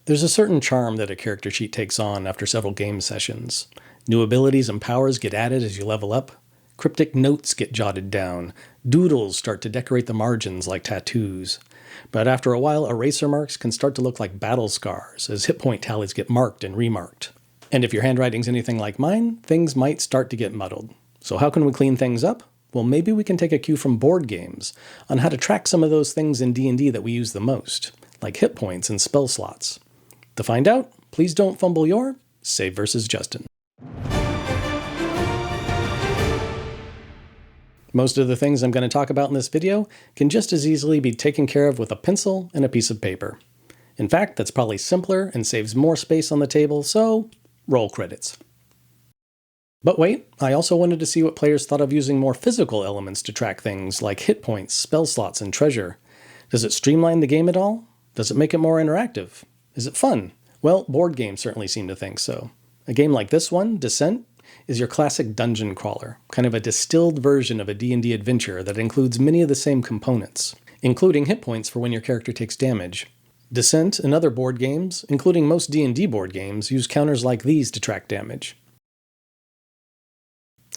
There's a certain charm that a character sheet takes on after several game sessions. New abilities and powers get added as you level up. Cryptic notes get jotted down. Doodles start to decorate the margins like tattoos. But after a while, eraser marks can start to look like battle scars as hit point tallies get marked and remarked. And if your handwriting's anything like mine, things might start to get muddled. So how can we clean things up? Well, maybe we can take a cue from board games on how to track some of those things in D&D that we use the most, like hit points and spell slots. To find out, please don't fumble your Save vs. Justin. Most of the things I'm going to talk about in this video can just as easily be taken care of with a pencil and a piece of paper. In fact, that's probably simpler and saves more space on the table, so roll credits. But wait, I also wanted to see what players thought of using more physical elements to track things like hit points, spell slots, and treasure. Does it streamline the game at all? Does it make it more interactive? Is it fun? Well, board games certainly seem to think so. A game like this one, Descent, is your classic dungeon crawler, kind of a distilled version of a D&D adventure that includes many of the same components, including hit points for when your character takes damage. Descent and other board games, including most D&D board games, use counters like these to track damage.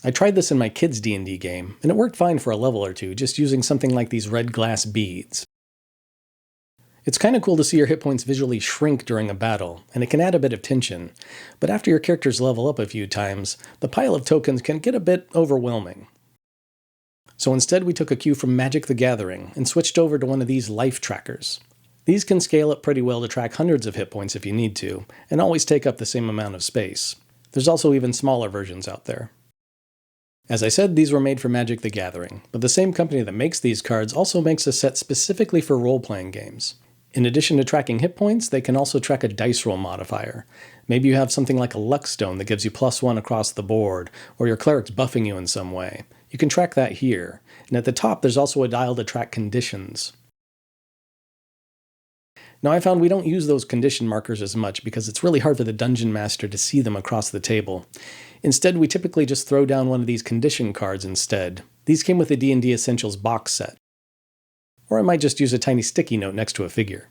I tried this in my kids' D&D game, and it worked fine for a level or two, just using something like these red glass beads. It's kind of cool to see your hit points visually shrink during a battle, and it can add a bit of tension, but after your characters level up a few times, the pile of tokens can get a bit overwhelming. So instead we took a cue from Magic the Gathering and switched over to one of these life trackers. These can scale up pretty well to track hundreds of hit points if you need to, and always take up the same amount of space. There's also even smaller versions out there. As I said, these were made for Magic the Gathering, but the same company that makes these cards also makes a set specifically for role-playing games. In addition to tracking hit points, they can also track a dice roll modifier. Maybe you have something like a luck stone that gives you +1 across the board, or your cleric's buffing you in some way. You can track that here. And at the top, there's also a dial to track conditions. Now I found we don't use those condition markers as much because it's really hard for the dungeon master to see them across the table. Instead, we typically just throw down one of these condition cards instead. These came with the D&D Essentials box set. Or I might just use a tiny sticky note next to a figure.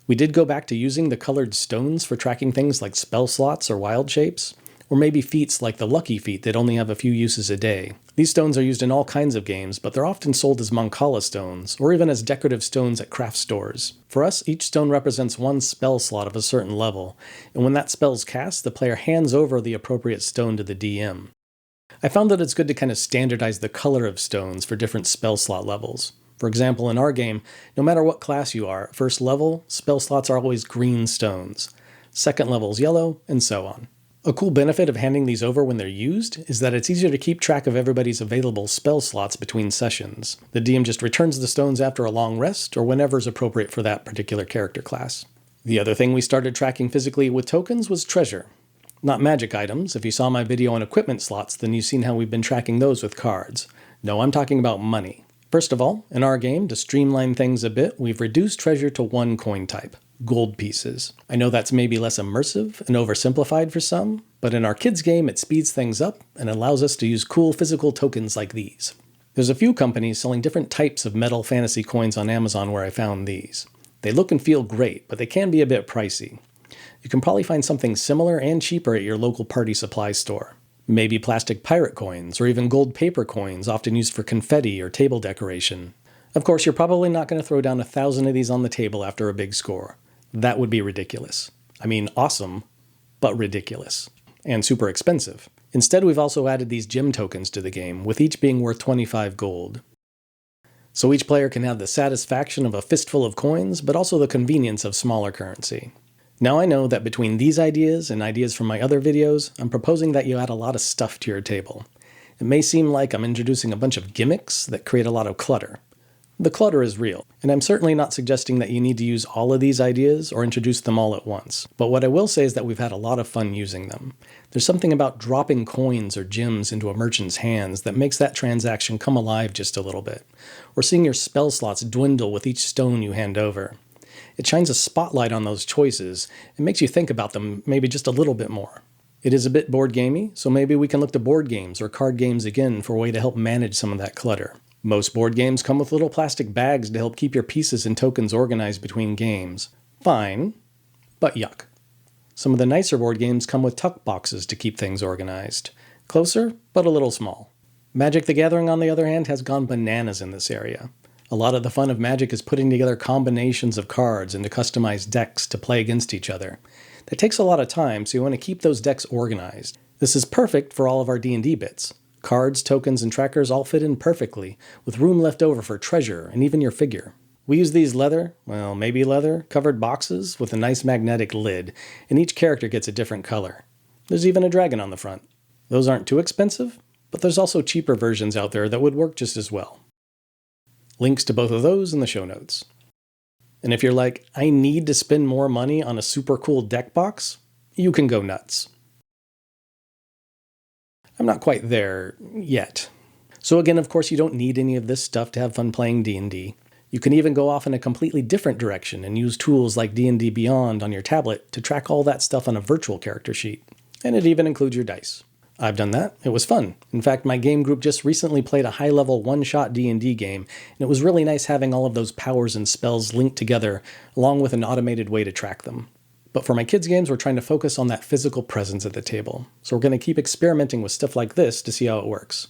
We did go back to using the colored stones for tracking things like spell slots or wild shapes, or maybe feats like the lucky feat that only have a few uses a day. These stones are used in all kinds of games, but they're often sold as Mancala stones, or even as decorative stones at craft stores. For us, each stone represents one spell slot of a certain level, and when that spell's cast, the player hands over the appropriate stone to the DM. I found that it's good to kind of standardize the color of stones for different spell slot levels. For example, in our game, no matter what class you are, first level, spell slots are always green stones. Second level is yellow, and so on. A cool benefit of handing these over when they're used is that it's easier to keep track of everybody's available spell slots between sessions. The DM just returns the stones after a long rest, or whenever is appropriate for that particular character class. The other thing we started tracking physically with tokens was treasure. Not magic items. If you saw my video on equipment slots, then you've seen how we've been tracking those with cards. No, I'm talking about money. First of all, in our game, to streamline things a bit, we've reduced treasure to one coin type, gold pieces. I know that's maybe less immersive and oversimplified for some, but in our kids' game, it speeds things up and allows us to use cool physical tokens like these. There's a few companies selling different types of metal fantasy coins on Amazon where I found these. They look and feel great, but they can be a bit pricey. You can probably find something similar and cheaper at your local party supply store. Maybe plastic pirate coins, or even gold paper coins often used for confetti or table decoration. Of course, you're probably not going to throw down 1,000 of these on the table after a big score. That would be ridiculous. I mean, awesome, but ridiculous. And super expensive. Instead, we've also added these gem tokens to the game, with each being worth 25 gold. So each player can have the satisfaction of a fistful of coins, but also the convenience of smaller currency. Now I know that between these ideas and ideas from my other videos, I'm proposing that you add a lot of stuff to your table. It may seem like I'm introducing a bunch of gimmicks that create a lot of clutter. The clutter is real, and I'm certainly not suggesting that you need to use all of these ideas or introduce them all at once. But what I will say is that we've had a lot of fun using them. There's something about dropping coins or gems into a merchant's hands that makes that transaction come alive just a little bit, or seeing your spell slots dwindle with each stone you hand over. It shines a spotlight on those choices and makes you think about them maybe just a little bit more. It is a bit board gamey, so maybe we can look to board games or card games again for a way to help manage some of that clutter. Most board games come with little plastic bags to help keep your pieces and tokens organized between games. fine, but yuck. Some of the nicer board games come with tuck boxes to keep things organized. Closer, but a little small. Magic the Gathering, on the other hand, has gone bananas in this area. A lot of the fun of Magic is putting together combinations of cards into customized decks to play against each other. That takes a lot of time, so you want to keep those decks organized. This is perfect for all of our D&D bits. Cards, tokens, and trackers all fit in perfectly, with room left over for treasure and even your figure. We use these leather, covered boxes with a nice magnetic lid, and each character gets a different color. There's even a dragon on the front. Those aren't too expensive, but there's also cheaper versions out there that would work just as well. Links to both of those in the show notes. And if you're like, I need to spend more money on a super cool deck box, you can go nuts. I'm not quite there yet. So again, of course, you don't need any of this stuff to have fun playing D&D. You can even go off in a completely different direction and use tools like D&D Beyond on your tablet to track all that stuff on a virtual character sheet. And it even includes your dice. I've done that. It was fun. In fact, my game group just recently played a high-level one-shot D&D game, and it was really nice having all of those powers and spells linked together, along with an automated way to track them. But for my kids' games, we're trying to focus on that physical presence at the table. So we're going to keep experimenting with stuff like this to see how it works.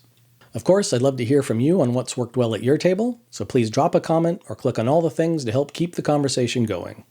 Of course, I'd love to hear from you on what's worked well at your table, so please drop a comment or click on all the things to help keep the conversation going.